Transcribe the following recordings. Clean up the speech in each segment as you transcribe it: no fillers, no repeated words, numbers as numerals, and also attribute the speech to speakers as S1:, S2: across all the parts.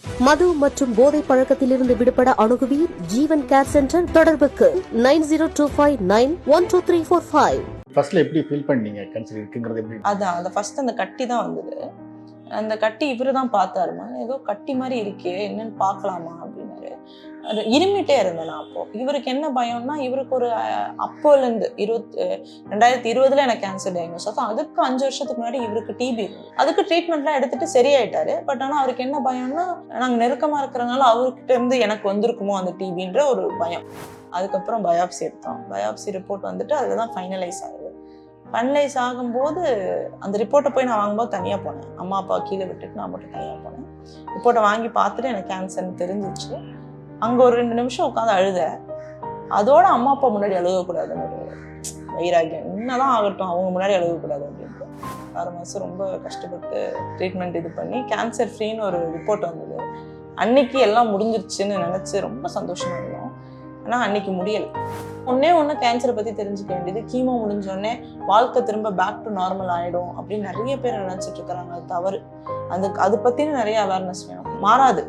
S1: மது மற்றும் போதை பழக்கத்திலிருந்து விடுபட அணுகுவீர் ஜீவன் கேர் சென்டர். தொடர்புக்கு 9025912345.
S2: ஃபர்ஸ்ட்ல எப்படி ஃபீல் பண்ணீங்க கேன்சர் இருக்குங்கிறது எப்படி?
S3: அதான் அந்த ஃபர்ஸ்ட் அந்த கட்டி தான் வந்தது. அந்த கட்டி இவரு தான் பார்த்தாருமா, ஏதோ கட்டி மாதிரி இருக்கே என்னன்னு பார்க்கலாமா அப்படின்னாரு. அது இருமிட்டே இருந்தேன் நான். அப்போ இவருக்கு என்ன பயம்னா, இவருக்கு ஒரு அப்போலேருந்து 2020 எனக்கு கேன்சர் டயக்னோஸ் ஆகும். அதுக்கு 5 வருஷத்துக்கு முன்னாடி இவருக்கு டிபி இருந்தது. அதுக்கு ட்ரீட்மெண்ட்லாம் எடுத்துட்டு சரியாயிட்டாரு. பட் ஆனால் அவருக்கு என்ன பயம்னா, நாங்கள் நெருக்கமாக இருக்கிறனால அவர்கிட்ட இருந்து எனக்கு வந்திருக்குமோ அந்த டிபின்ற ஒரு பயம். அதுக்கப்புறம் பயாப்சி எடுத்தோம். பயாப்சி ரிப்போர்ட் வந்துட்டு அதில் தான் ஃபைனலைஸ் ஆகுது. ஃபைனலைஸ் ஆகும்போது அந்த ரிப்போர்ட்டை போய் நான் வாங்கும்போது தனியாக போனேன். அம்மா அப்பா கீழே விட்டுட்டு நான் மட்டும் தனியாக போனேன். ரிப்போர்ட்டை வாங்கி பார்த்துட்டு எனக்கு கேன்சர்னு தெரிஞ்சிச்சு. அங்கே ஒரு 2 நிமிஷம் உட்காந்து அழுத. அதோட அம்மா அப்பா முன்னாடி அழுகக்கூடாதுன்னு ஒரு வைராக்கியம். என்னதான் ஆகட்டும், அவங்க முன்னாடி அழுகக்கூடாது அப்படின்ட்டு 6 மாதம் ரொம்ப கஷ்டப்பட்டு ட்ரீட்மெண்ட் இது பண்ணி கேன்சர் ஃப்ரீன்னு ஒரு ரிப்போர்ட் வந்தது. அன்னைக்கு எல்லாம் முடிஞ்சிருச்சுன்னு நினச்சி ரொம்ப சந்தோஷமாக இருந்தோம். ஆனால் அன்னைக்கு முடியலை. ஒன்று கேன்சரை பற்றி தெரிஞ்சுக்க வேண்டியது, கீமோ முடிஞ்சோடனே வாழ்க்கை திரும்ப பேக் டு நார்மல் ஆகிடும் அப்படின்னு நிறைய பேர் நினச்சிட்டு இருக்கிறாங்க. அது தவறு. அது பற்றின நிறைய அவேர்னஸ் வேணும். மாறாது.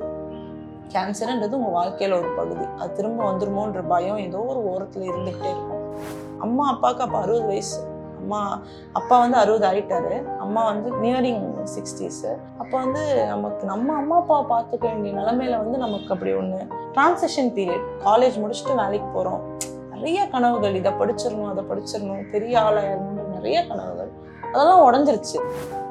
S3: கேன்சர்ன்றது உங்கள் வாழ்க்கையில் ஒரு பகுதி. அது திரும்ப வந்துருமோன்ற பயம் ஏதோ ஒரு ஓரத்தில் இருந்துகிட்டே இருக்கும். அம்மா அப்பாவுக்கு அப்போ 60 வயசு. அப்பா வந்து 60 ஆகிட்டாரு. அம்மா வந்து நியரிங் 60s. அப்போ வந்து நம்ம அம்மா அப்பா பார்த்துக்க வேண்டிய நிலைமையில வந்து நமக்கு அப்படி ஒன்று டிரான்சிஷன் பீரியட். காலேஜ் முடிச்சுட்டு வேலைக்கு போகிறோம். நிறைய கனவுகள், இதை படிச்சிடணும் அதை படிச்சிடணும், பெரிய ஆளாயிரணும்னு நிறைய கனவுகள். அதெல்லாம் உடஞ்சிருச்சு.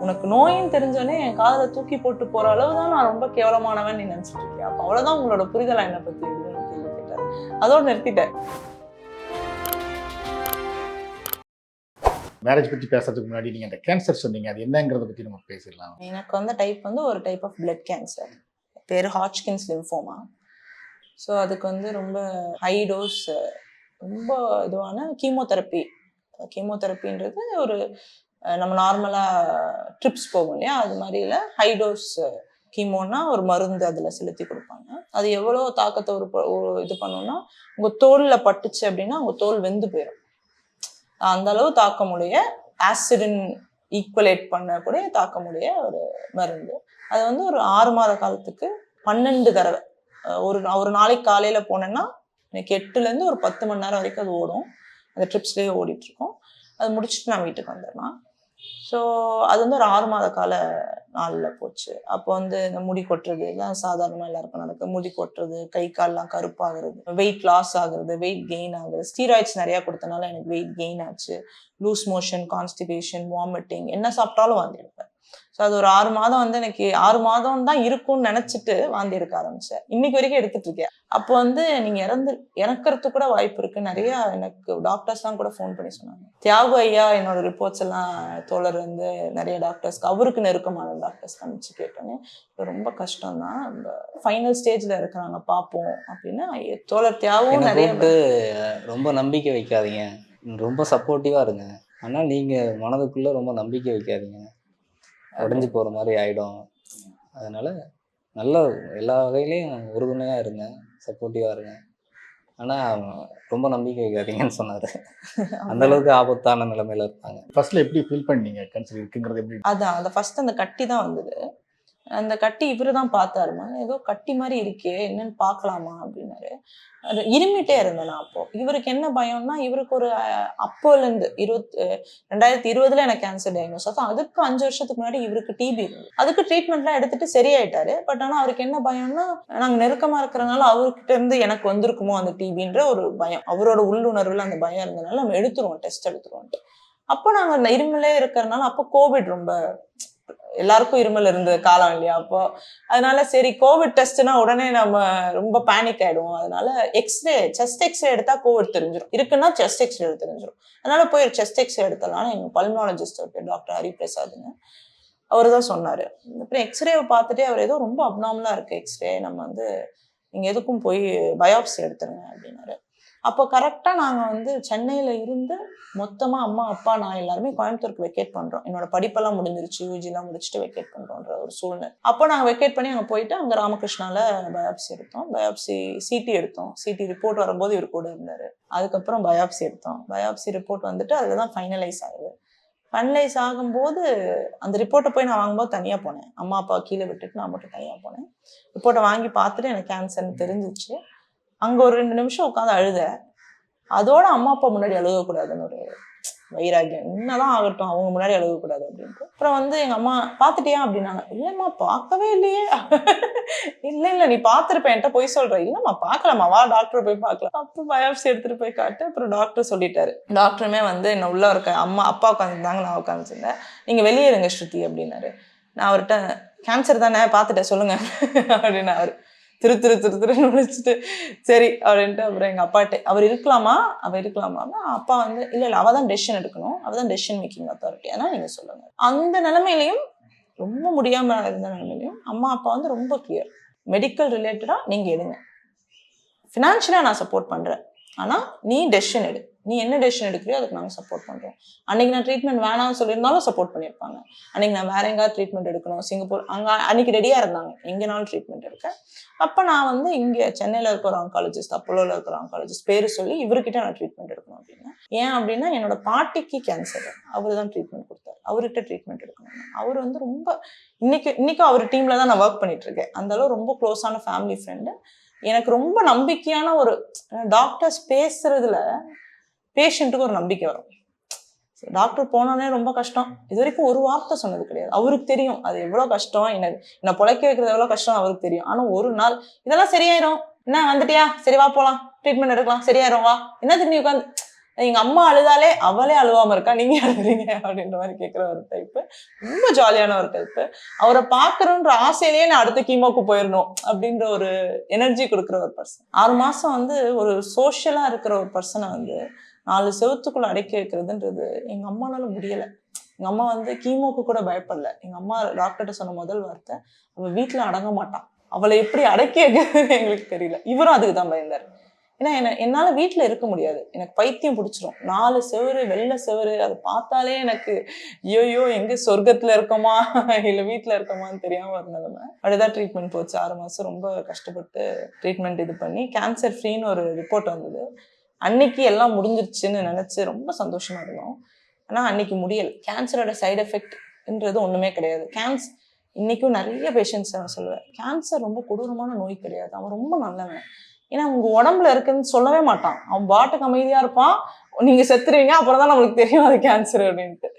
S3: உனக்கு நோயின்னு தெரிஞ்சோடனே என் காதலை தூக்கி போட்டு போகிற அளவு தான் நான் ரொம்ப கேவலமானவன் நீ நினச்சிட்டு இருக்கியா? அப்போ அவ்வளோதான் உங்களோட புரிதலை என்னை பற்றி எப்படின்னு கேள்வி கேட்டார். அதோடு நிறுத்திட்டேன்.
S2: மேரேஜ் பற்றி பேசுறதுக்கு முன்னாடி நீங்கள் அந்த கேன்சர் சொன்னீங்க, அது என்னங்கிறத பற்றி நம்ம பேசிடலாம்.
S3: எனக்கு வந்த டைப் வந்து ஒரு டைப் ஆஃப் பிளட் கேன்சர். பேர் ஹாட்ச்கின்ஸ் லிம்ஃபோமா. ஸோ அதுக்கு வந்து ரொம்ப ஹை டோஸ், ரொம்ப இதுவான கீமோதெரப்பின்றது ஒரு நம்ம நார்மலாக ட்ரிப்ஸ் போகும் இல்லையா, அது மாதிரி இல்லை. ஹை டோஸ் கீமோன்னா ஒரு மருந்து அதில் செலுத்தி கொடுப்பாங்க. அது எவ்வளோ தாக்கத்தை ஒரு இது பண்ணோன்னா, உங்கள் தோலில் பட்டுச்சு அப்படின்னா உங்கள் தோல் வெந்து போயிடும். அந்த அளவு தாக்கமுடைய ஆசிடின் ஈக்குவலேட் பண்ணக்கூடிய தாக்கமுடைய ஒரு மருந்து. அது வந்து ஒரு 6 மாத காலத்துக்கு 12 தடவை ஒரு நாளைக்கு காலையில் போனேன்னா எனக்கு 8லேருந்து ஒரு 10 மணி நேரம் வரைக்கும் அது ஓடும். அந்த ட்ரிப்ஸ்லேயே ஓடிட்டுருக்கோம். அது முடிச்சுட்டு நான் வீட்டுக்கு வந்துடலாம். ஸோ அது வந்து ஒரு 6 மாத கால நாளில் போச்சு. அப்போ வந்து இந்த முடி கொட்டுறது எல்லாம் சாதாரணமாக எல்லாருக்கும் நடக்குது. முடி கொட்டுறது, கை கால்லாம் கருப்பாகிறது, வெயிட் லாஸ் ஆகுறது, வெயிட் கெயின் ஆகுது. ஸ்டீராய்ட்ஸ் நிறையா கொடுத்தனால எனக்கு வெயிட் கெயின் ஆச்சு. லூஸ் மோஷன், கான்ஸ்டிபேஷன், வாமிட்டிங், என்ன சாப்பிட்டாலும் வாந்தி எடுப்பேன். ஸோ அது ஒரு 6 மாதம் வந்து எனக்கு 6 மாதம் தான் இருக்கும்னு நினச்சிட்டு வாந்தி எடுக்க ஆரம்பித்தேன். இன்னைக்கு வரைக்கும் எடுத்துட்டு இருக்கேன். அப்போ வந்து நீங்கள் இறக்கிறதுக்கு கூட வாய்ப்பு இருக்குது. நிறையா எனக்கு டாக்டர்ஸ்லாம் கூட ஃபோன் பண்ணி சொன்னாங்க. தியாகு ஐயா என்னோட ரிப்போர்ட்ஸ் எல்லாம் தோழர் வந்து நிறைய டாக்டர்ஸ்க்கு அவருக்கு நெருக்கமான டாக்டர்ஸ் காமிச்சு கேட்டோன்னே ரொம்ப கஷ்டம் தான், நம்ம ஃபைனல் ஸ்டேஜில் இருக்கிறாங்க பார்ப்போம் அப்படின்னு தோழர் தியாகவும் நிறைய.
S4: ரொம்ப நம்பிக்கை வைக்காதீங்க, ரொம்ப சப்போர்ட்டிவாக இருங்க. ஆனால் நீங்கள் மனதுக்குள்ளே ரொம்ப நம்பிக்கை வைக்காதீங்க, உடஞ்சி போகிற மாதிரி ஆகிடும். அதனால் நல்ல எல்லா வகையிலையும் உறுதுணையாக இருங்க, சப்போர்ட்டிவாக இருங்க. ஆனால் ரொம்ப நம்பிக்கை வைக்காதீங்கன்னு சொன்னார். அந்தளவுக்கு ஆபத்தான நிலைமையில் இருப்பாங்க.
S2: ஃபர்ஸ்ட்ல எப்படி ஃபீல் பண்ணீங்க கேன்சர் இருக்குங்கிறது எப்படி?
S3: அதான் அந்த ஃபர்ஸ்ட் அந்த கட்டி தான் வந்தது. அந்த கட்டி இவரு தான் பார்த்தாருமா, ஏதோ கட்டி மாதிரி இருக்கே என்னன்னு பார்க்கலாமா அப்படின்னாரு. அது இருமிட்டே இருந்தேன் நான். அப்போ இவருக்கு என்ன பயம்னா, இவருக்கு ஒரு அப்போலேருந்து 2020 எனக்கு கேன்சர் டயக்னோஸ் ஆகும். அதுக்கு 5 வருஷத்துக்கு முன்னாடி இவருக்கு டிபி இருந்தது. அதுக்கு ட்ரீட்மெண்ட்லாம் எடுத்துட்டு சரியாயிட்டாரு. பட் ஆனால் அவருக்கு என்ன பயம்னா, நாங்கள் நெருக்கமாக இருக்கிறனால அவர்கிட்ட இருந்து எனக்கு வந்திருக்குமோ அந்த டிபின்ற ஒரு பயம். அவரோட உள்ளுணர்வில் அந்த பயம் இருந்தனால நம்ம எடுத்துருவோம், டெஸ்ட் எடுத்துருவோன்ட்டு. அப்போ நாங்கள் அந்த இருமலே இருக்கிறனால, அப்போ கோவிட் ரொம்ப எல்லாருக்கும் இருமல் இருந்த காலம் இல்லையா அப்போ. அதனால சரி கோவிட் டெஸ்ட்னா உடனே நம்ம ரொம்ப பேனிக் ஆயிடுவோம். அதனால செஸ்ட் எக்ஸ்ரே எடுத்தா கோவிட் தெரிஞ்சிடும், இருக்குன்னா செஸ்ட் எக்ஸ்ரே தெரிஞ்சிடும். அதனால போய் செஸ்ட் எக்ஸ்ரே எடுத்தலாம். எங்க பல்மாலஜிஸ்ட் டாக்டர் ஹரிபிரசாத்னு அவர் தான் சொன்னாரு. அப்புறம் எக்ஸ்ரேவை பார்த்துட்டே அவர் ஏதோ ரொம்ப அப்நார்மலா இருக்கு எக்ஸ்ரே, நம்ம வந்து நீங்க எதுக்கும் போய் பயாப்சி எடுத்துருங்க அப்படின்னாரு. அப்போ கரெக்டாக நாங்கள் வந்து சென்னையில் இருந்து மொத்தமாக அம்மா அப்பா நான் எல்லாருமே கோயம்புத்தூருக்கு வெக்கேட் பண்ணுறோம். என்னோட படிப்பெல்லாம் முடிஞ்சிருச்சு, யூஜிலாம் முடிச்சுட்டு வெக்கேட் பண்ணுறோன்ற ஒரு சூழ்நிலை. அப்போ நாங்கள் வெக்கேட் பண்ணி அங்கே போயிட்டு அங்கே ராமகிருஷ்ணாவில் பயாப்சி எடுத்தோம். பயாப்சி சிடி எடுத்தோம். சிடி ரிப்போர்ட் வரும்போது இவர் கூட இருந்தார். அதுக்கப்புறம் பயாப்சி எடுத்தோம். பயாப்சி ரிப்போர்ட் வந்துட்டு அதில் தான் ஃபைனலைஸ் ஆகுது. ஃபைனலைஸ் ஆகும்போது அந்த ரிப்போர்ட்டை போய் நான் வாங்கும்போது தனியாக போனேன். அம்மா அப்பா கீழே விட்டுட்டு நான் மட்டும் தனியாக போனேன். ரிப்போர்ட்டை வாங்கி பார்த்துட்டு எனக்கு கேன்சர்னு தெரிஞ்சிச்சு. அங்கே ஒரு 2 நிமிஷம் உட்காந்து அழுதேன். அதோட அம்மா அப்பா முன்னாடி அழுகக்கூடாதுன்னு ஒரு வைராக்கியம். என்னதான் ஆகட்டும், அவங்க முன்னாடி அழுகக்கூடாது அப்படின்ட்டு. அப்புறம் வந்து எங்க அம்மா பார்த்துட்டியா அப்படின்னாங்க. இல்லைம்மா பார்க்கவே இல்லையே. இல்லை நீ பார்த்துருப்ப, என்கிட்ட போய் சொல்ற. இல்லைம்மா பார்க்கலாமா, வா டாக்டர் போய் பார்க்கலாம். அப்போ பயாப்சி எடுத்துட்டு போய் காட்டு. அப்புறம் டாக்டர் சொல்லிட்டாரு. டாக்டருமே வந்து என்ன உள்ள இருக்க அப்பா உட்காந்துருந்தாங்க, நான் உட்காந்துருந்தேன். நீங்க வெளியே இருங்க ஸ்ருதி அப்படின்னாரு. நான் அவர்கிட்ட கேன்சர் தானே பார்த்துட்டேன் சொல்லுங்க அப்படின்னு அவரு திருன்னு முடிச்சுட்டு சரி அப்படின்ட்டு அப்புறம் எங்கள் அப்பாட்ட அவ இருக்கலாமா அப்பா வந்து இல்லை அவள் தான் டெசிஷன் எடுக்கணும், அவள் தான் டெசிஷன் மேக்கிங் அத்தாரிட்டி, அதனால் நீங்கள் சொல்லுங்கள். அந்த நிலைமையிலையும் ரொம்ப முடியாமல் இருந்த நிலைமையிலையும் அம்மா அப்பா வந்து ரொம்ப கிளியர், மெடிக்கல் ரிலேட்டடாக நீங்கள் எடுங்க, ஃபினான்ஷியலாக நான் சப்போர்ட் பண்ணுறேன், ஆனால் நீ டெசிஷன் எடு, நீ என்ன டெசிஷன் எடுக்கிறியோ அதுக்கு நாங்கள் சப்போர்ட் பண்ணுறோம். அன்றைக்கி நான் ட்ரீட்மெண்ட் வேணாம்னு சொல்லியிருந்தாலும் சப்போர்ட் பண்ணியிருப்பாங்க. அன்றைக்கி நான் வேற எங்கேயாவது ட்ரீட்மெண்ட் எடுக்கணும், சிங்கப்பூர் அங்கே அன்றைக்கி ரெடியாக இருந்தாங்க எங்கேனாலும் ட்ரீட்மெண்ட் எடுக்க. அப்போ நான் வந்து இங்கே சென்னையில் இருக்கிற ஒரு ஆங்காலஜிஸ்ட், அப்போலோவில் இருக்கிற ஆங்காலஜிஸ்ட் பேர் சொல்லி இவர்கிட்ட நான் ட்ரீட்மெண்ட் எடுக்கணும் அப்படின்னா. ஏன் அப்படின்னா என்னோட பாட்டிக்கு கேன்சர், அவர் தான் ட்ரீட்மெண்ட் கொடுத்தாரு, அவர்கிட்ட ட்ரீட்மெண்ட் எடுக்கணும். அவர் வந்து ரொம்ப இன்னைக்கும் அவர் டீமில் தான் நான் ஒர்க் பண்ணிட்டு இருக்கேன். அந்த அளவு ரொம்ப க்ளோஸான ஃபேமிலி ஃப்ரெண்டு. எனக்கு ரொம்ப நம்பிக்கையான ஒரு டாக்டர்ஸ் பேசுறதுல பேஷண்ட்டுக்கு ஒரு நம்பிக்கை வரும். டாக்டர் போனோடனே ரொம்ப கஷ்டம், இது வரைக்கும் ஒரு வார்த்தை சொன்னது கிடையாது. அவருக்கு தெரியும் அது எவ்வளோ கஷ்டம், என்னை பொழைக்க வைக்கிறது எவ்வளோ கஷ்டம் அவருக்கு தெரியும். ஆனால் ஒரு நாள் இதெல்லாம் சரியாயிரும், என்ன வந்துட்டியா, சரி வா போகலாம், ட்ரீட்மெண்ட் எடுக்கலாம், சரியாயிரும் வா, என்ன திரும்பி உட்காந்து எங்கள் அம்மா அழுதாலே அவளே அழுவாமல் இருக்கா, நீங்கள் அழுதுறீங்க அப்படின்ற மாதிரி கேட்குற ஒரு டைப்பு. ரொம்ப ஜாலியான ஒரு டைப்பு. அவரை பார்க்குறோன்ற ஆசையிலேயே நான் அடுத்த கீமோக்கு போயிடணும் அப்படின்ற ஒரு எனர்ஜி கொடுக்குற ஒரு பர்சன். 6 மாதம் வந்து ஒரு சோஷியலாக இருக்கிற ஒரு பர்சனை வந்து 4 செவத்துக்குள்ள அடக்கி வைக்கிறதுன்றது எங்கள் அம்மானால முடியலை. எங்கள் அம்மா வந்து கீமோக்கு கூட பயப்படல. எங்கள் அம்மா டாக்டர்கிட்ட சொன்ன முதல் வார்த்தை, அவள் வீட்டில் அடங்க மாட்டான், அவளை எப்படி அடக்கி வைக்கிறதுன்னு எங்களுக்கு தெரியல. இவரும் அதுக்கு தான் பயந்தார். ஏன்னா என்னால் வீட்டில் இருக்க முடியாது, எனக்கு பைத்தியம் பிடிச்சிரும். 4 செவரு, வெள்ளை செவரு, அதை பார்த்தாலே எனக்கு ஐயோ எங்கே சொர்க்கத்தில் இருக்கோமா இல்லை வீட்டில் இருக்கோமான்னு தெரியாமல் ஒரு நிலைமை. அப்படிதான் ட்ரீட்மெண்ட் போச்சு. 6 மாதம் ரொம்ப கஷ்டப்பட்டு ட்ரீட்மெண்ட் இது பண்ணி கேன்சர் ஃப்ரீன்னு ஒரு ரிப்போர்ட் வந்தது. அன்னைக்கு எல்லாம் முடிஞ்சிருச்சுன்னு நினச்சி ரொம்ப சந்தோஷமா இருந்தோம். ஆனால் அன்னைக்கு முடியலை. கேன்சரோட சைடு எஃபெக்ட்ன்றது ஒன்றுமே கிடையாது. இன்னைக்கும் நிறைய பேஷண்ட்ஸ் நான் சொல்லுவேன், கேன்சர் ரொம்ப கொடூரமான நோய் கிடையாது, அவன் ரொம்ப நல்லவன். ஏன்னா உங்க உடம்புல இருக்குன்னு சொல்லவே மாட்டான், அவன் பாட்டுக்கு அமைதியா இருப்பான், நீங்க செத்துருவீங்க, அப்புறம் தான் நம்மளுக்கு தெரியும் அது கேன்சர் அப்படின்ட்டு.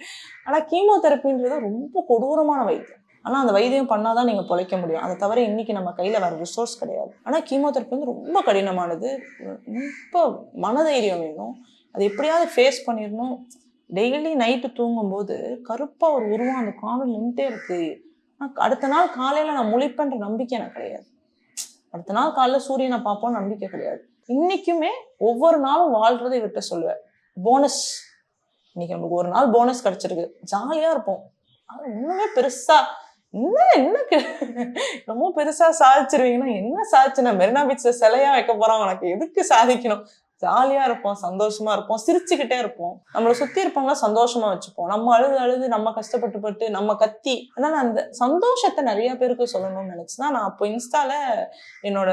S3: ஆனா கீமோதெரப்பின்றது ரொம்ப கொடூரமான வைத்தியம். ஆனால் அந்த வைத்தியம் பண்ணாதான் நீங்கள் பொழைக்க முடியும். அதை தவிர இன்னைக்கு நம்ம கையில் வேறு ரிசோர்ஸ் கிடையாது. ஆனால் கீமோதெரப்பி வந்து ரொம்ப கடினமானது, ரொம்ப மனதைரியம் வேணும், அது எப்படியாவது ஃபேஸ் பண்ணிடணும். டெய்லி நைட்டு தூங்கும்போது கருப்பாக ஒரு உருவம் அந்த காணல் நின்றுட்டே இருக்கு. அடுத்த நாள் காலையில் நான் முழிப்பேன்ற நம்பிக்கை எனக்கு கிடையாது. அடுத்த நாள் காலையில் சூரியனை பார்ப்போம்னு நம்பிக்கை கிடையாது. இன்னைக்குமே ஒவ்வொரு நாளும் வாழ்றதை விட்டு சொல்லுவேன், போனஸ் இன்னைக்கு நமக்கு ஒரு நாள் போனஸ் கிடைச்சிருக்கு, ஜாலியாக இருப்போம். அது ஒன்றுமே பெருசா என்ன ரொம்ப பெருசா சாதிச்சிருவீங்கன்னா என்ன சாதிச்சுன்னா மெரினா பீச்ல சிலையா வைக்க போறோம், உனக்கு எதுக்கு சாதிக்கணும்? ஜாலியா இருப்போம், சந்தோஷமா இருப்போம், சிரிச்சுக்கிட்டே இருப்போம், நம்மளை சுத்தி இருப்பவங்கள சந்தோஷமா வச்சுப்போம். நம்ம அழுது நம்ம கஷ்டப்பட்டு நம்ம கத்தி. அதனால அந்த சந்தோஷத்தை நிறைய பேருக்கு சொல்லணும்னு நினைச்சுதான் நான் அப்போ இன்ஸ்டால என்னோட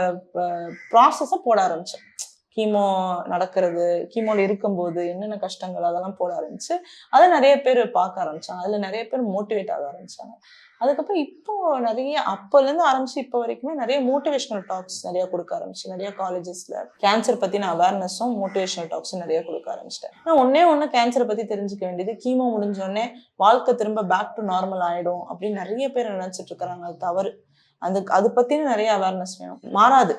S3: ப்ராசஸை போட ஆரம்பிச்சேன். கீமோ நடக்கிறது, கீமோல இருக்கும்போது என்னென்ன கஷ்டங்கள் அதெல்லாம் போட ஆரம்பிச்சு அதை நிறைய பேர் பார்க்க ஆரம்பிச்சாங்க. அதுல நிறைய பேர் மோட்டிவேட் ஆக ஆரம்பிச்சாங்க. அதுக்கப்புறம் இப்போ நிறைய அப்போலேருந்து ஆரம்பிச்சு இப்போ வரைக்குமே நிறைய மோட்டிவேஷனல் டாக்ஸ் நிறைய கொடுக்க ஆரம்பிச்சு. நிறைய காலேஜஸ்ல கேன்சர் பத்தின அவேர்னஸும் மோட்டிவேஷனல் டாக்ஸும் நிறைய கொடுக்க ஆரம்பிச்சிட்டேன். நான் ஒண்ணு கேன்சரை பத்தி தெரிஞ்சுக்க வேண்டியது, கீமோ முடிஞ்சோடனே வாழ்க்கை திரும்ப பேக் டு நார்மல் ஆயிடும் அப்படின்னு நிறைய பேர் நினைச்சிட்டு இருக்கிறாங்க. அது தவறு. அது பத்தின நிறைய அவேர்னஸ் வேணும். மாறாது.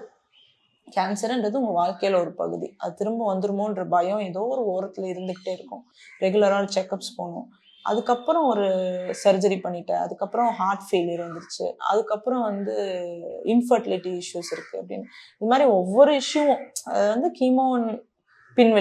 S3: கேன்சர்ன்றது உங்கள் வாழ்க்கையில் ஒரு பகுதி. அது திரும்ப வந்துருமோன்ற பயம் ஏதோ ஒரு ஓரத்தில் இருந்துக்கிட்டே இருக்கும். ரெகுலரான செக்கப்ஸ் போகணும். அதுக்கப்புறம் ஒரு சர்ஜரி பண்ணிட்டேன், அதுக்கப்புறம் ஹார்ட் ஃபெயிலியர் வந்துருச்சு, அதுக்கப்புறம் வந்து இன்ஃபர்டிலிட்டி இஷ்யூஸ் இருக்குது அப்படின்னு. இது மாதிரி ஒவ்வொரு இஷ்யூவும் அது வந்து கீமோவின் பின்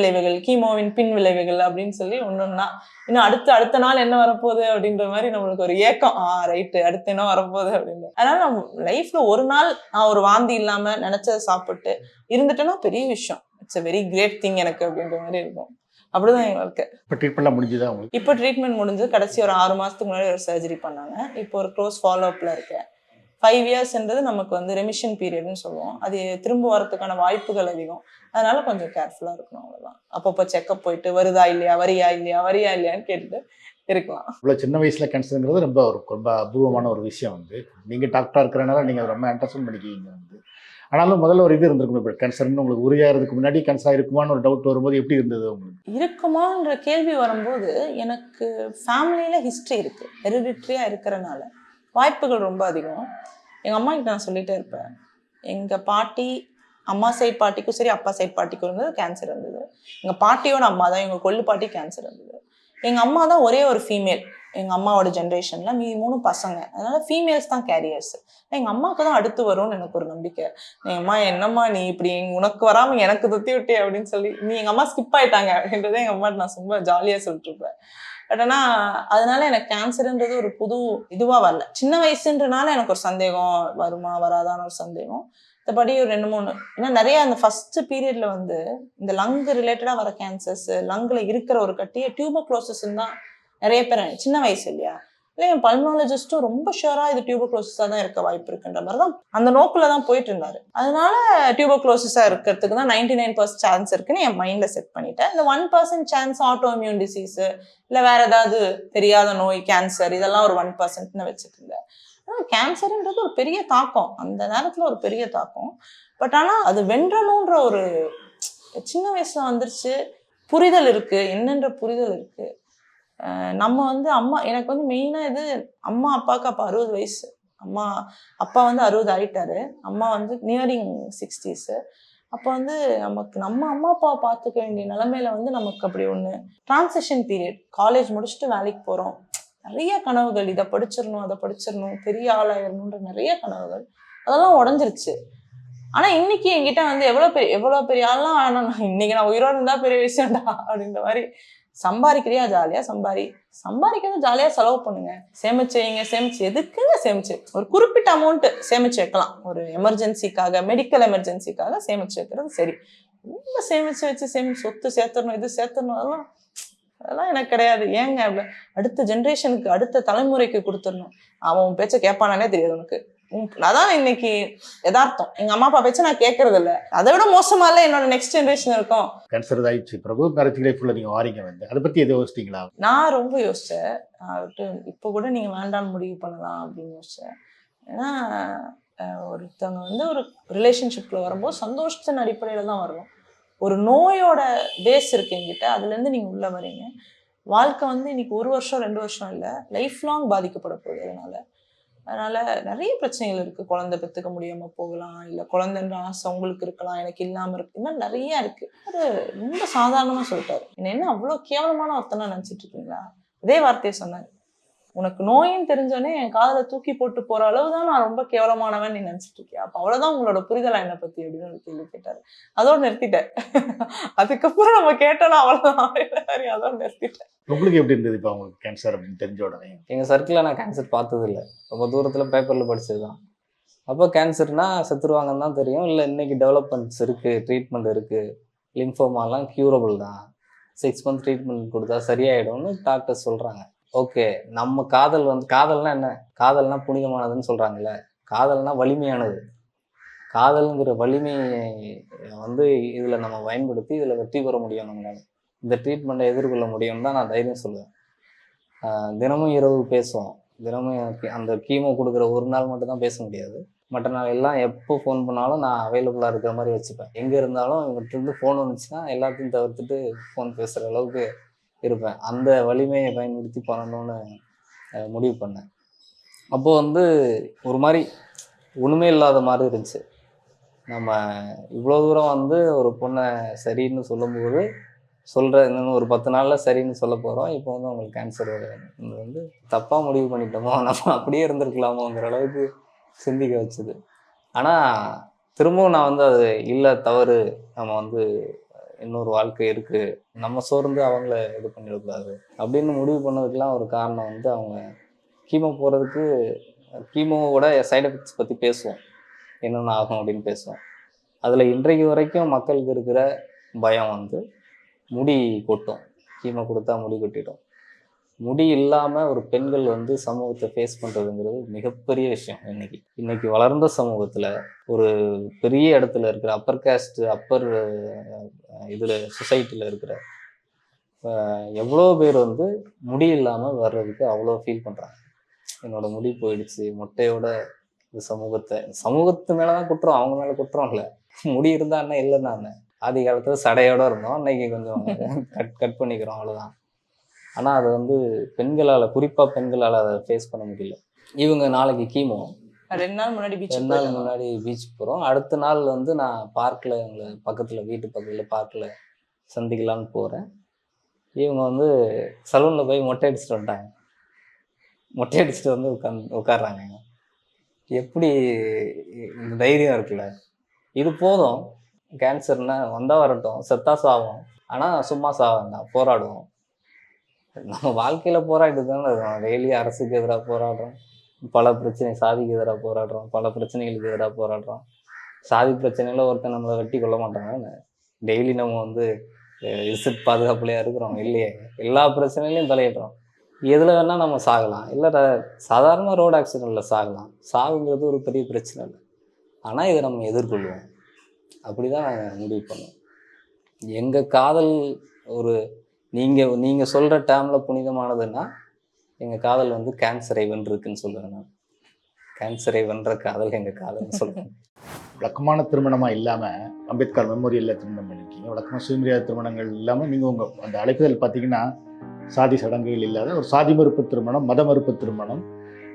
S3: விளைவுகள் அப்படின்னு சொல்லி ஒன்னொன்னா இன்னும் அடுத்த நாள் என்ன வரப்போகுது அப்படின்ற மாதிரி நம்மளுக்கு ஒரு ஏக்கம். ரைட்டு, அடுத்து என்ன வரப்போகுது அப்படின்னு. அதனால நம்ம லைஃப்ல ஒரு நாள் நான் ஒரு வாந்தி இல்லாம நினைச்சதை சாப்பிட்டு இருந்துட்டேன்னா பெரிய விஷயம். It's a very great thing எனக்கு அப்படின்ற மாதிரி இருக்கும். அப்படிதான் என் வாழ்க்கை.
S2: இப்போ ட்ரீட்மெண்ட்லாம் முடிஞ்சுதா உங்களுக்கு?
S3: இப்போ ட்ரீட்மெண்ட் முடிஞ்சு கடைசி ஒரு 6 மாசத்துக்கு முன்னாடி ஒரு சர்ஜரி பண்ணாங்க. இப்போ ஒரு க்ளோஸ் ஃபாலோ அப்ல இருக்கேன். 5 இயர்ஸ்ன்றது நமக்கு வந்து ரெமிஷன் பீரியட்னு சொல்லுவோம். அது திரும்ப வரதுக்கான வாய்ப்புகள் அதிகம். அதனால கொஞ்சம் கேர்ஃபுல்லாக இருக்கணும். அவ்வளோதான். அப்பப்போ செக்கப் போயிட்டு வரியா இல்லையான்னு கேட்டுட்டு இருக்கலாம்.
S2: இவ்வளோ சின்ன வயசில் கேன்சருங்கிறது ரொம்ப அபூர்வமான ஒரு விஷயம் வந்து. நீங்கள் டாக்டராக இருக்கிறனால நீங்கள் அதை ரொம்ப அண்டர்ஸ்டாண்ட் பண்ணிக்கிங்க வந்து. ஆனாலும் முதல்ல ஒரு இது இருந்திருக்கும். இப்போ கேன்சர்னு உங்களுக்கு உறுதியாகிறதுக்கு முன்னாடி கேன்சர் இருக்குமான்னு ஒரு டவுட் வரும்போது எப்படி இருந்தது உங்களுக்கு?
S3: இருக்குமான்ற கேள்வி வரும்போது எனக்கு ஃபேமிலியில் ஹிஸ்ட்ரி இருக்குது, ஹெரிடிட்ரியாக இருக்கிறனால வாய்ப்புகள் ரொம்ப அதிகம். எங்கள் அம்மா கிட்ட நான் சொல்லிகிட்டே இருப்பேன், எங்கள் பாட்டி அம்மா சைட் பாட்டிக்கும் சரி அப்பா சைட் பாட்டிக்கும் இருந்தது கேன்சர் இருந்தது. எங்கள் பாட்டியோட அம்மா தான், எங்கள் கொள்ளு பாட்டி கேன்சர் இருந்தது. எங்கள் அம்மா தான் ஒரே ஒரு ஃபீமேல் எங்கள் அம்மாவோட ஜென்ரேஷனில், மீதி 3 பசங்க. அதனால ஃபீமேல்ஸ் தான் கேரியர்ஸ். எங்கள் அம்மாவுக்கு தான் அடுத்து வரும்னு எனக்கு ஒரு நம்பிக்கை. எங்கள் அம்மா என்னம்மா நீ இப்படி உனக்கு வராமல் எனக்கு துத்தி விட்டே அப்படின்னு சொல்லி, நீ எங்கள் அம்மா ஸ்கிப் ஆயிட்டாங்க அப்படின்றதே எங்கள் அம்மாட்ட நான் ரொம்ப ஜாலியாக சொல்லிட்டுருப்பேன். பட் ஆனால் அதனால எனக்கு கேன்சருன்றது ஒரு புது இதுவாக வரல. சின்ன வயசுன்றனால எனக்கு ஒரு சந்தேகம் வருமா வராதான்னு ஒரு சந்தேகம். மற்றபடி ஒரு 2-3 ஏன்னா நிறைய அந்த ஃபர்ஸ்ட் பீரியட்ல வந்து இந்த லங் ரிலேட்டடாக வர கேன்சர்ஸ், லங்கில் இருக்கிற ஒரு கட்டியை டியூபர்குலோசிஸ் தான் நிறைய பேர் சின்ன வயசு இல்லையா, இல்லை என் பல்மனாலஜிஸ்ட்டும் ரொம்ப ஷுவரா இது டியூபர்குலோசிஸாக தான் இருக்க வாய்ப்பு இருக்குன்ற மாதிரி தான் அந்த நோக்கில் தான் போயிட்டு இருந்தாரு. அதனால டியூபர்குலோசிஸாக இருக்கிறதுக்கு தான் 99% சான்ஸ் இருக்குன்னு என் மைண்ட்ல செட் பண்ணிட்டேன். இந்த 1% சான்ஸ் ஆட்டோ இம்யூன் டிசீஸ் இல்லை வேற ஏதாவது தெரியாத நோய் கேன்சர் இதெல்லாம் ஒரு 1%ன்னு வச்சுட்டு இருந்தேன். கேன்சர்ன்றது ஒரு பெரிய தாக்கம், அந்த நேரத்தில் ஒரு பெரிய தாக்கம். பட் ஆனால் அது வென்றணுன்ற ஒரு சின்ன வயசுல வந்துருச்சு, புரிதல் இருக்கு, என்னன்ற புரிதல் இருக்கு. நம்ம வந்து அம்மா எனக்கு வந்து மெயினாக இது அம்மா அப்பாவுக்கு அப்போ 60 வயசு, அப்பா வந்து 60 ஆயிட்டாரு, அம்மா வந்து நியரிங் 60s. அப்போ வந்து நம்ம அம்மா அப்பாவை பார்த்துக்க வேண்டிய நிலைமையில வந்து நமக்கு அப்படி ஒன்று டிரான்சிஷன் பீரியட். காலேஜ் முடிச்சுட்டு வேலைக்கு போகிறோம், நிறைய கனவுகள், இதை படிச்சிடணும் அதை படிச்சிடணும் பெரிய ஆளாயிரணுன்ற நிறைய கனவுகள், அதெல்லாம் உடஞ்சிருச்சு. ஆனால் இன்னைக்கு என்கிட்ட வந்து எவ்வளோ பெரிய ஆள்லாம் ஆனால் இன்னைக்கு நான் உயிரோடு இருந்தால் பெரிய விஷயம்டா அப்படின்ற மாதிரி. சம்பாதிக்கிறியா ஜாலியாக சம்பாதிக்கிறது ஜாலியாக செலவு பண்ணுங்க, சேமிச்சு வைங்க. சேமிச்சு எதுக்குங்க சேமிச்சு ஒரு குறிப்பிட்ட அமௌண்ட் சேமிச்சு வைக்கலாம், ஒரு எமர்ஜென்சிக்காக மெடிக்கல் எமர்ஜென்சிக்காக சேமிச்சு வைக்கிறது சரி. ரொம்ப சேமிச்சு வச்சு சொத்து சேர்த்துடணும் இது சேர்த்துடணும் அதெல்லாம் எனக்கு கிடையாது. ஏங்க அடுத்த ஜென்ரேஷனுக்கு அடுத்த தலைமுறைக்கு கொடுத்துடணும், அவன் பேச்ச கேட்பானே தெரியாது உனக்கு. அதான் இன்னைக்கு யதார்த்தம். எங்க அம்மா அப்பா பேச்ச நான் கேட்கறது இல்லை, அதை விட மோசமா இல்லை என்னோட நெக்ஸ்ட் ஜென்ரேஷன் இருக்கும்.
S2: கேன்சர் ஆயிடுச்சு பிறகு மேரேஜ் லைஃப்ல நீங்க வாரீங்க வந்து அதை பத்தி எதை யோசிச்சிங்களா?
S3: நான் ரொம்ப யோசிச்சேன். இப்போ கூட நீங்க வேண்டான்னு முடிவு பண்ணலாம் அப்படின்னு யோசிச்சேன். ஏன்னா ஒருத்தவங்க வந்து ஒரு ரிலேஷன்ஷிப்ல வரும்போது சந்தோஷத்தின் அடிப்படையில தான் வரணும். ஒரு நோயோட பேஸ் இருக்கு என்கிட்ட, அதுல இருந்து நீங்க உள்ள வரீங்க. வாழ்க்கை வந்து இன்னைக்கு 1 வருஷம் 2 வருஷம் இல்லை, லைஃப் லாங் பாதிக்கப்பட போகுது. அதனால நிறைய பிரச்சனைகள் இருக்கு. குழந்தை பெற்றுக்க முடியாம போகலாம், இல்லை குழந்தைன்ற ஆசை உங்களுக்கு இருக்கலாம், எனக்கு இல்லாம இருக்கு, இந்த மாதிரி நிறைய இருக்கு. அது ரொம்ப சாதாரணமா சொல்லிட்டாரு. என்ன அவ்வளோ கேவலமான ஒருத்தனா நினைச்சிட்டு இருக்கீங்களா? இதே வார்த்தையை சொன்னாரு. உனக்கு நோயின்னு தெரிஞ்சோடனே என் காதலை தூக்கி போட்டு போற அளவுதான் நான் ரொம்ப கேவலமானவன் நீ நினைச்சிட்டு இருக்கியா? அப்ப அவ்வளவுதான் உங்களோட புரிதலா என்னை பத்தி அப்படின்னு ஒரு கேள்வி கேட்டாரு. அதோட நிறுத்திட்டேன். அதுக்கப்புறம் நம்ம கேட்டோம்னா அவ்வளவுதான், அதோட நிறுத்திட்டேன்.
S2: உங்களுக்கு எப்படி இருந்தது இப்போ உங்களுக்கு கேன்சர் அப்படின்னு தெரிஞ்ச உடனே?
S4: எங்கள் சர்க்கிளில் நான் கேன்சர் பார்த்தது இல்லை, ரொம்ப தூரத்தில் பேப்பரில் படிச்சது தான். அப்போ கேன்சர்னா செத்துருவாங்கன்னு தான் தெரியும். இல்லை இன்னைக்கு டெவலப்மெண்ட்ஸ் இருக்குது, ட்ரீட்மெண்ட் இருக்குது, லிம்ஃபோமாலாம் க்யூரபிள் தான், 6 மந்த் ட்ரீட்மெண்ட் கொடுத்தா சரியாயிடும்னு டாக்டர் சொல்கிறாங்க. ஓகே, நம்ம காதல்னா என்ன? காதல்னா புனிதமானதுன்னு சொல்கிறாங்கல்ல, காதல்னா வலிமையானது. காதல்ங்கிற வலிமையை வந்து இதில் நம்ம பயன்படுத்தி இதில் வெற்றி பெற முடியும், நம்மளால இந்த ட்ரீட்மெண்ட்டை எதிர்கொள்ள முடியும்னு தான் நான் தைரியம் சொல்லுவேன். தினமும் இரவு பேசுவோம், தினமும் அந்த கீமோ கொடுக்குற ஒரு நாள் மட்டும் தான் பேச முடியாது, மற்ற நாள் எல்லாம் எப்போ ஃபோன் பண்ணாலும் நான் அவைலபிளாக இருக்கிற மாதிரி வச்சுப்பேன். எங்கே இருந்தாலும் இவங்ககிட்ட ஃபோன் வந்துச்சுன்னா எல்லாத்தையும் தவிர்த்துட்டு ஃபோன் பேசுகிற அளவுக்கு இருப்பேன். அந்த வலிமையை பயன்படுத்தி பண்ணணும்னு முடிவு பண்ணேன். அப்போது வந்து ஒரு மாதிரி ஒன்றுமே இல்லாத மாதிரி இருந்துச்சு. நம்ம இவ்வளோ தூரம் வந்து ஒரு பொண்ணை சரின்னு சொல்லும்போது இன்னும் ஒரு 10 நாளில் சரின்னு சொல்ல போகிறோம், இப்போ வந்து அவங்களுக்கு கேன்சர் வந்து தப்பாக முடிவு பண்ணிட்டோமோ, நம்ம அப்படியே இருந்திருக்கலாமோங்கிற அளவுக்கு சிந்திக்க வச்சுது. ஆனால் திரும்பவும் நான் வந்து அது இல்லை, தவறு, நம்ம வந்து இன்னொரு வாழ்க்கை இருக்குது, நம்ம சோர்ந்து அவங்கள இது பண்ணிடக்கூடாது அப்படின்னு முடிவு பண்ணதுக்கெலாம் ஒரு காரணம் வந்து அவங்க கீமோ போகிறதுக்கு, கீமோவோட சைடு எஃபெக்ட்ஸ் பற்றி பேசுவோம், என்னென்ன ஆகும் அப்படின்னு பேசுவோம். அதில் இன்றைக்கு வரைக்கும் மக்களுக்கு இருக்கிற பயம் வந்து முடி கொட்டும், கீமோ கொடுத்தா முடி கொட்டிடும். முடி இல்லாமல் ஒரு பெண்கள் வந்து சமூகத்தை ஃபேஸ் பண்ணுறதுங்கிறது மிகப்பெரிய விஷயம். இன்னைக்கு வளர்ந்த சமூகத்தில் ஒரு பெரிய இடத்துல இருக்கிற அப்பர் காஸ்ட், அப்பர் இதில் சொசைட்டியில் இருக்கிற எவ்வளோ பேர் வந்து முடி இல்லாமல் வர்றதுக்கு அவ்வளோ ஃபீல் பண்ணுறாங்க. என்னோட முடி போயிடுச்சு, மொட்டையோட இந்த சமூகத்து மேலே தான் குற்றம், அவங்க மேலே குற்றம் இல்லை. முடி இருந்தா என்ன இல்லைன்னா என்ன, ஆதி காலத்தில் சடையோட இருந்தோம், இன்னைக்கு கொஞ்சம் கட் பண்ணிக்கிறோம், அவ்வளோதான். ஆனால் அது வந்து பெண்களால், குறிப்பாக பெண்களால் அதை ஃபேஸ் பண்ண முடியல. இவங்க நாளைக்கு கீமோ,
S3: 2 நாள் முன்னாடி
S4: 2 நாள் முன்னாடி பீச்சுக்கு போகிறோம். அடுத்த நாள் வந்து நான் பார்க்கில், எங்களை பக்கத்தில், வீட்டு பக்கத்தில் பார்க்கில் சந்திக்கலான்னு போகிறேன். இவங்க வந்து சலூனில் போய் மொட்டை அடிச்சுட்டு வந்துட்டாங்க. மொட்டை அடிச்சுட்டு வந்து உட்காடுறாங்க. எப்படி இந்த தைரியம் இருக்குல்ல, இது போதும். கேன்சர்னா வந்தால் வரட்டும், செத்தா சாவோம், ஆனால் சும்மா சாவேண்டாம், போராடுவோம். நம்ம வாழ்க்கையில் போராடிட்டு தானே இருக்கோம். டெய்லி அரசுக்கு எதிராக போராடுறோம், பல பிரச்சனை, சாதிக்கு எதிராக போராடுறோம், பல பிரச்சனைகளுக்கு எதிராக போராடுறோம். சாதி பிரச்சனையில் ஒருத்தன் நம்மளை வெட்டி கொள்ள மாட்டாங்க. டெய்லி நம்ம வந்து இசட் பாதுகாப்புலையா இருக்கிறோம் இல்லையே, எல்லா பிரச்சனையிலையும் தலையிடுறோம். எதில் வேணால் நம்ம சாகலாம், இல்லை சாதாரண ரோடு ஆக்சிடெண்ட்டில் சாகலாம். சாகுங்கிறது ஒரு பெரிய பிரச்சனை இல்லை, ஆனால் இதை நம்ம எதிர்கொள்வோம். அப்படி தான் நாங்கள் முடிவு பண்ணோம். எங்கள் காதல் ஒரு நீங்கள் சொல்கிற டைமில் புனிதமானதுன்னா, எங்கள் காதல் வந்து கேன்சரை வென்றிருக்குன்னு சொல்லுவேன் நான். கேன்சரை வென்ற காதல் எங்கள் காதல்னு சொல்லுவேன்.
S2: வழக்கமான திருமணமாக இல்லாமல் அம்பேத்கர் மெமோரியலில் திருமணம் பண்ணியிருக்கீங்க. வழக்கமாக சுயமரியாதை திருமணங்கள் இல்லாமல் நீங்கள் உங்கள் அந்த அழைப்புதல் பார்த்தீங்கன்னா சாதி சடங்குகள் இல்லாத ஒரு சாதி மறுப்பு திருமணம், மத மறுப்பு திருமணம்,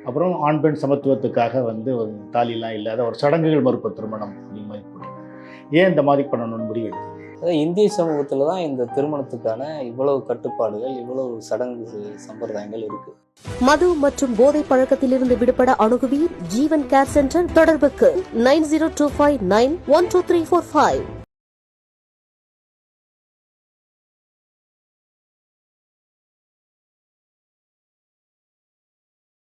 S2: அப்புறம் ஆண் பெண் சமத்துவத்துக்காக வந்து ஒரு தாலிலாம் இல்லாத ஒரு சடங்குகள் மறுப்பு திருமணம் அப்படிங்கிற மாதிரி போட்டு ஏன் இந்த மாதிரி பண்ணணும்னு முடிவு எடுத்தீங்க?
S4: அதாவது இந்திய சமூகத்தில் தான் இந்த திருமணத்துக்கான இவ்வளவு கட்டுப்பாடுகள், இவ்வளவு சடங்கு சம்பிரதாயங்கள் இருக்குது.
S1: மது மற்றும் போதை பழக்கத்திலிருந்து விடுபட அணுகுவீர் ஜீவன் கேர் சென்டர். தொடர்புக்கு 9025912345.